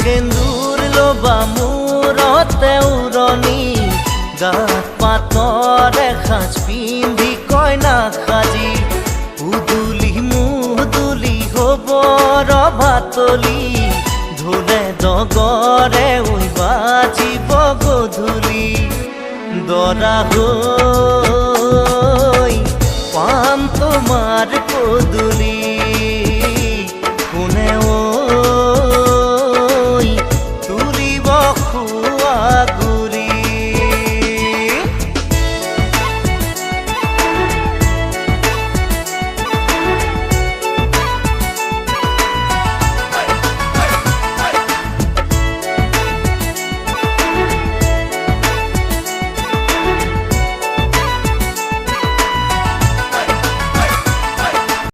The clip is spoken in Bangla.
সেন্দুর লোবা মূৰতে উৰণি গাত পাতৰ এসাঁজ পিন্ধি কইনা সাজি উদুলি মুদুলি হ'ব ৰভাতলি ঢোলে ডগৰে উই বাজিব গধূলি দৰা হৈ পাম তোমাৰ পদূলি